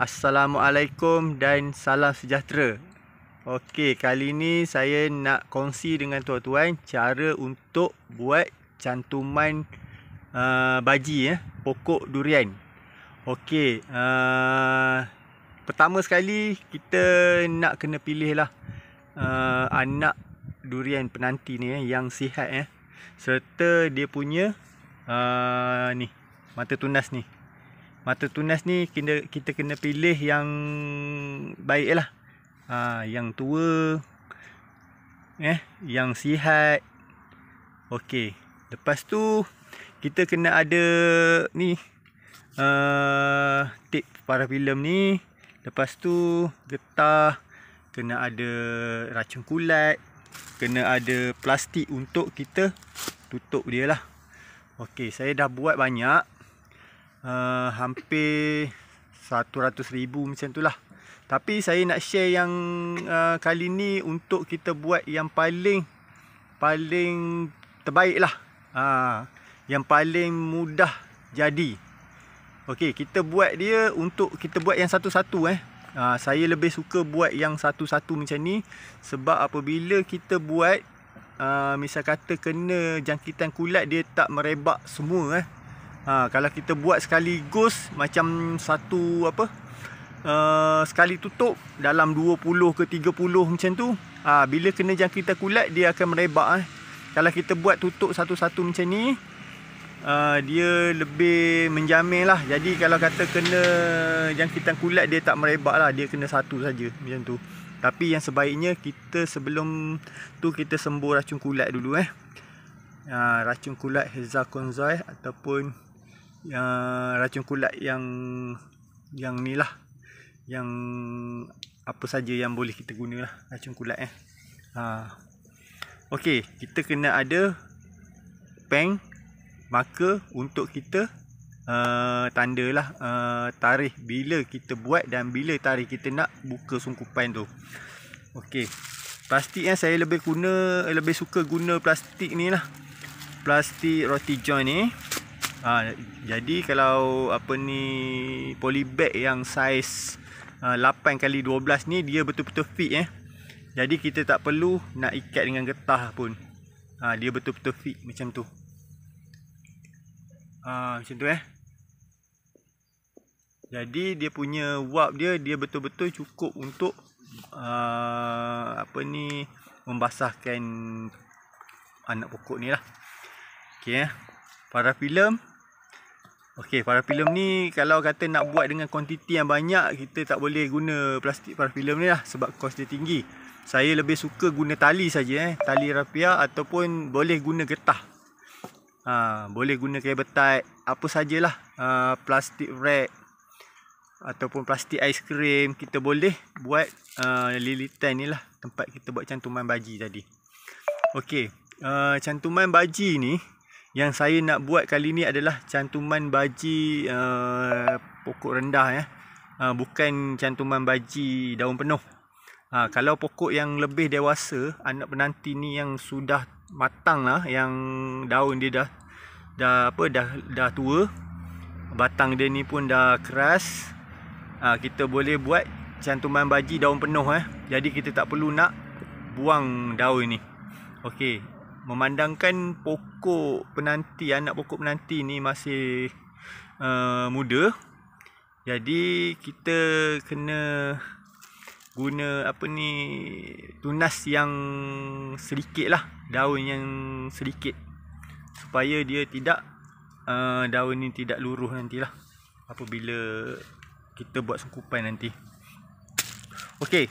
Assalamualaikum dan salam sejahtera. Okey, kali ni saya nak kongsi dengan tuan-tuan cara untuk buat cantuman baji pokok durian. Okey, pertama sekali kita nak kena pilih lah anak durian penanti ni yang sihat serta dia punya ni mata tunas ni. Mata tunas ni kita kena pilih yang baik lah. Yang tua, yang sihat. Okey, lepas tu kita kena ada ni tip parafilm ni. Lepas tu getah, kena ada racun kulat, kena ada plastik untuk kita tutup dia lah. Okey, saya dah buat banyak. Hampir 100,000 macam tu lah. Tapi saya nak share yang kali ni untuk kita buat yang paling terbaik lah. Yang paling mudah jadi. Okey, kita buat dia untuk kita buat yang satu-satu saya lebih suka buat yang satu-satu macam ni. Sebab apabila kita buat misal kata kena jangkitan kulat, dia tak merebak semua kalau kita buat sekaligus macam satu sekali tutup dalam 20 ke 30 macam tu, bila kena jangkitan kulat dia akan merebak Kalau kita buat tutup satu-satu macam ni, dia lebih menjamin lah. Jadi kalau kata kena jangkitan kulat, dia tak merebak lah, dia kena satu saja macam tu. Tapi yang sebaiknya kita sebelum tu kita sembuh racun kulat dulu racun kulat hexaconazole ataupun racun kulat yang ni lah, yang apa saja yang boleh kita guna lah racun kulat Okey, kita kena ada pen, marker untuk kita tanda lah tarikh bila kita buat dan bila tarikh kita nak buka sungkupan tu. Okey, plastik saya lebih suka guna plastik ni lah, plastik roti john ni. Jadi kalau polybag yang saiz 8x12 ni, dia betul-betul fit Jadi kita tak perlu nak ikat dengan getah pun. Dia betul-betul fit macam tu. Macam tu Jadi dia punya wap dia betul-betul cukup untuk membasahkan anak pokok ni lah. Okey parafilm. Okey, parafilm ni kalau kata nak buat dengan kuantiti yang banyak, kita tak boleh guna plastik parafilm ni lah sebab kos dia tinggi. Saya lebih suka guna tali saja tali rapia, ataupun boleh guna getah. Boleh guna cable tie, apa sajalah, plastik wrap ataupun plastik aiskrim, kita boleh buat lilitan ni lah, tempat kita buat cantuman baji tadi. Okey, cantuman baji ni yang saya nak buat kali ni adalah cantuman baji pokok rendah bukan cantuman baji daun penuh. Kalau pokok yang lebih dewasa, anak penanti ni yang sudah matang lah, yang daun dia dah tua, batang dia ni pun dah keras, kita boleh buat cantuman baji daun penuh Jadi kita tak perlu nak buang daun ni. Okey, memandangkan pokok penanti, anak pokok penanti ni masih muda, jadi kita kena guna tunas yang sedikit lah, daun yang sedikit, supaya dia tidak daun ni tidak luruh nantilah apabila kita buat sungkupan nanti. Okey,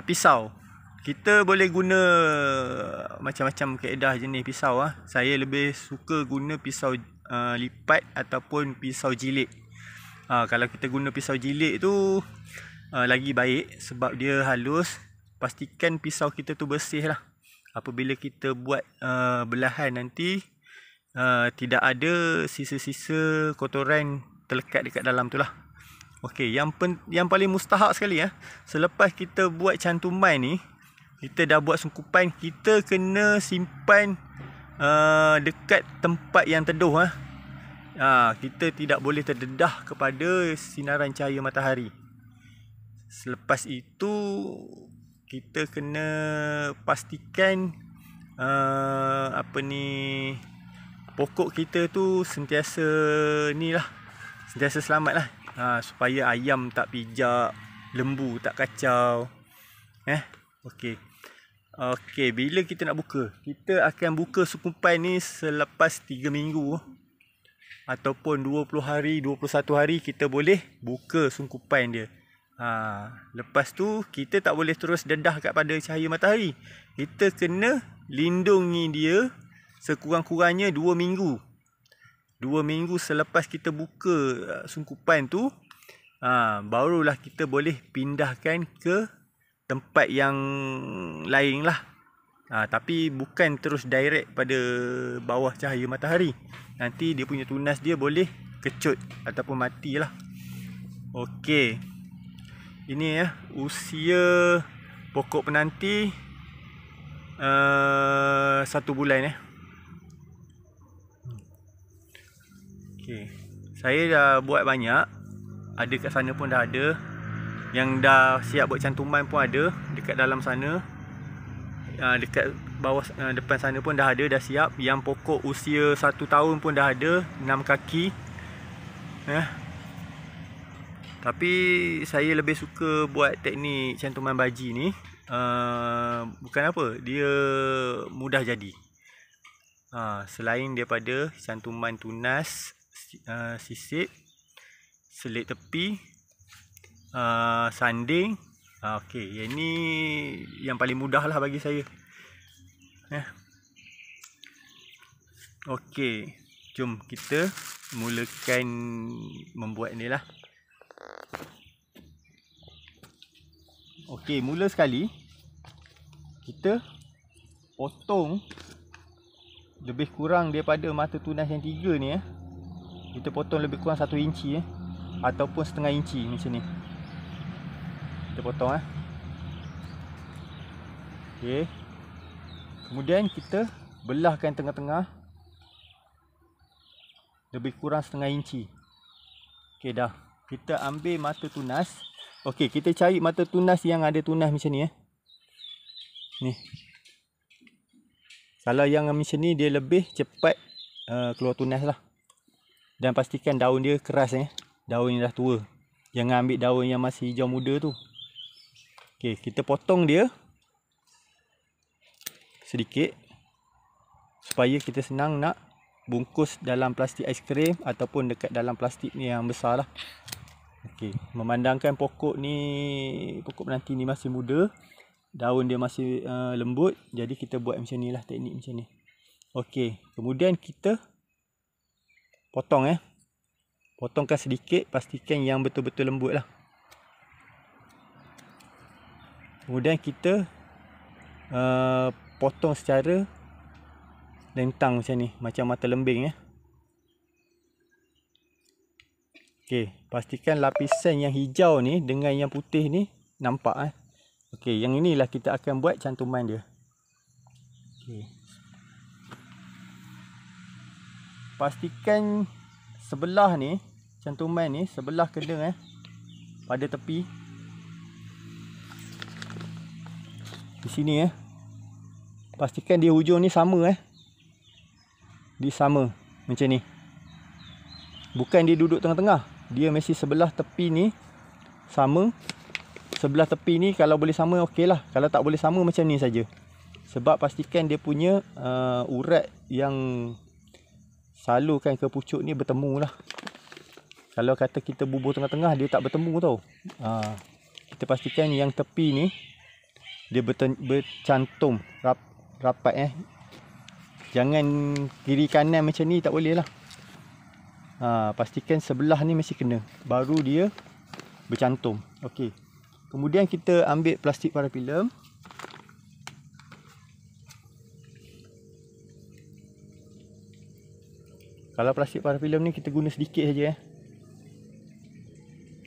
pisau kita boleh guna macam-macam kaedah jenis pisau Saya lebih suka guna pisau lipat ataupun pisau jilid. Kalau kita guna pisau jilid tu lagi baik sebab dia halus. Pastikan pisau kita tu bersih lah. Apabila kita buat belahan nanti, tidak ada sisa-sisa kotoran terlekat dekat dalam tu lah. Okey, yang paling mustahak sekali selepas kita buat cantuman ni, kita dah buat sungkupan, kita kena simpan dekat tempat yang teduh kita tidak boleh terdedah kepada sinaran cahaya matahari. Selepas itu kita kena pastikan pokok kita tu sentiasa selamat lah, supaya ayam tak pijak, lembu tak kacau. Okey, bila kita nak buka, kita akan buka Sukupai ni selepas 3 minggu ataupun 20 hari, 21 hari kita boleh buka Sukupai dia. Lepas tu kita tak boleh terus dedah kat pada cahaya matahari. Kita kena lindungi dia sekurang-kurangnya 2 minggu. 2 minggu selepas kita buka Sungkupan tu, barulah kita boleh pindahkan ke tempat yang lain lah. Tapi bukan terus direct pada bawah cahaya matahari. Nanti dia punya tunas dia boleh kecut ataupun matilah. Okey. Ini usia pokok penanti 1 bulan. Okey. Saya dah buat banyak. Ada kat sana pun dah ada. Yang dah siap buat cantuman pun ada dekat dalam sana. Dekat bawah depan sana pun dah ada, dah siap. Yang pokok usia 1 tahun pun dah ada, 6 kaki. Tapi saya lebih suka buat teknik cantuman baji ni. Bukan apa, dia mudah jadi. Selain daripada cantuman tunas, sisip, selit tepi, sanding. Okey, yang ni yang paling mudah lah bagi saya. Okey, jom kita mulakan membuat ni lah. Okey, mula sekali kita potong lebih kurang daripada mata tunas yang 3 ni. Kita potong lebih kurang 1 inci ataupun setengah inci macam ni. Kita potong Okey. Kemudian kita belahkan tengah-tengah lebih kurang setengah inci. Okey dah. Kita ambil mata tunas. Okey, kita cari mata tunas yang ada tunas macam ni. Ni. Kalau yang macam ni dia lebih cepat keluar tunas lah. Dan pastikan daun dia keras Daun yang dah tua. Jangan ambil daun yang masih hijau muda tu. Okey, kita potong dia sedikit supaya kita senang nak bungkus dalam plastik aiskrim ataupun dekat dalam plastik ni yang besar lah. Okey, memandangkan pokok penanti ni masih muda, daun dia masih lembut, jadi kita buat macam ni lah, teknik macam ni. Okey, kemudian kita potong potongkan sedikit, pastikan yang betul-betul lembut lah. Kemudian kita potong secara lentang macam ni, macam mata lembing. Okey, pastikan lapisan yang hijau ni dengan yang putih ni nampak. Okey, yang inilah kita akan buat cantuman dia. Okey. Pastikan sebelah ni, cantuman ni sebelah kena pada tepi. Di sini pastikan dia hujung ni sama Dia sama macam ni. Bukan dia duduk tengah-tengah. Dia mesti sebelah tepi ni sama. Sebelah tepi ni kalau boleh sama okey lah. Kalau tak boleh sama macam ni saja. Sebab pastikan dia punya urat yang salurkan ke pucuk ni bertemu lah. Kalau kata kita bubuh tengah-tengah, dia tak bertemu tau. Kita pastikan yang tepi ni dia bercantum rapat. Jangan kiri kanan macam ni, tak boleh lah. Pastikan sebelah ni mesti kena, baru dia bercantum. Okey. Kemudian kita ambil plastik parafilm. Kalau plastik parafilm ni kita guna sedikit saja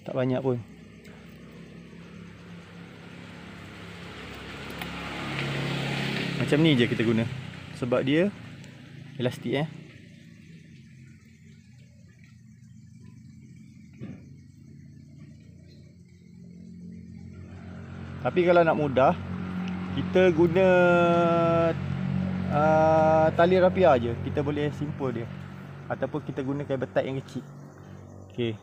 tak banyak pun. Macam ni je kita guna. Sebab dia elastik Tapi kalau nak mudah, kita guna tali rapia je, kita boleh simpul dia. Ataupun kita guna kabel tight yang kecil. Okey.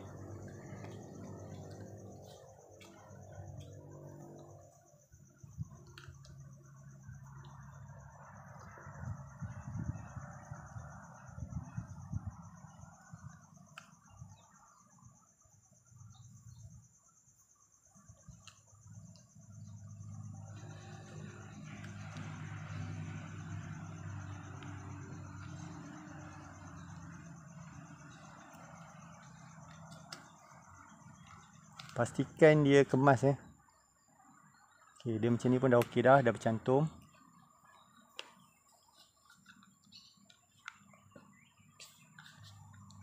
Pastikan dia kemas ya. Okey, dia macam ni pun dah okey dah bercantum.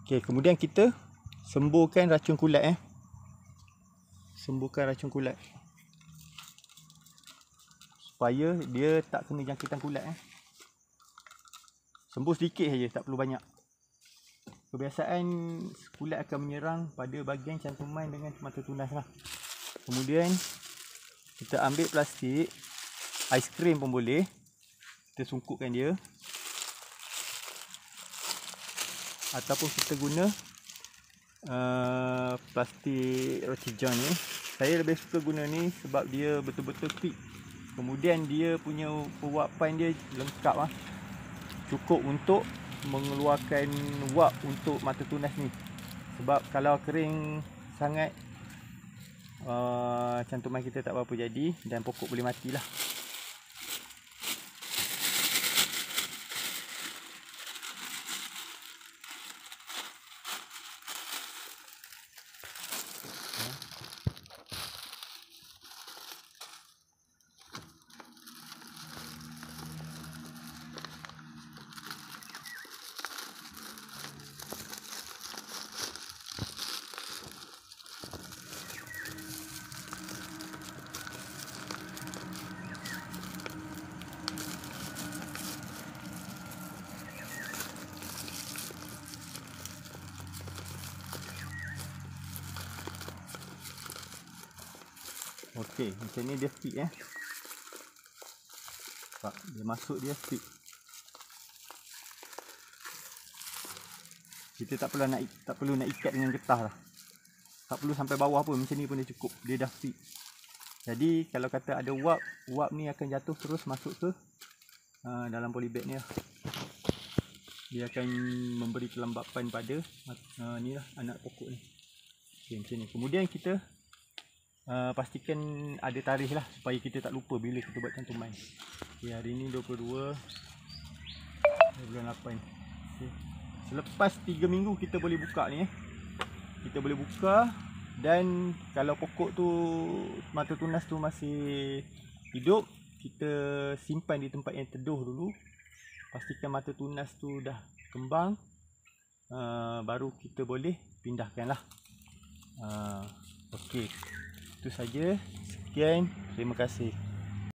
Okey, kemudian kita semburkan racun kulat Semburkan racun kulat. Supaya dia tak kena jangkitan kulat Sembur sedikit saja, tak perlu banyak. Kebiasaan kulat akan menyerang pada bahagian cantuman dengan mata tunas lah. Kemudian kita ambil plastik, aiskrim pun boleh. Kita sungkupkan dia. Ataupun kita guna plastik roti john ni. Saya lebih suka guna ni sebab dia betul-betul quick. Kemudian dia punya pewapan dia lengkap cukup untuk mengeluarkan wap untuk mata tunas ni. Sebab kalau kering sangat cantuman kita tak apa-apa jadi dan pokok boleh matilah. Okey, macam ni dia fit Nampak? Dia masuk dia fit. Kita tak perlu nak ikat dengan getah lah. Tak perlu sampai bawah pun, macam ni pun dia cukup. Dia dah fit. Jadi kalau kata ada wap ni akan jatuh terus masuk ke dalam polybag ni lah. Dia akan memberi kelembapan pada ni lah, anak pokok ni. Okey, macam ni. Kemudian kita pastikan ada tarikh lah supaya kita tak lupa bila kita buat cantuman. Okay, hari ni 22 bulan 8. Okay. Selepas 3 minggu kita boleh buka ni Kita boleh buka, dan kalau pokok tu mata tunas tu masih hidup, kita simpan di tempat yang teduh dulu. Pastikan mata tunas tu dah kembang, baru kita boleh pindahkan lah. Okey. Itu saja. Sekian. Terima kasih.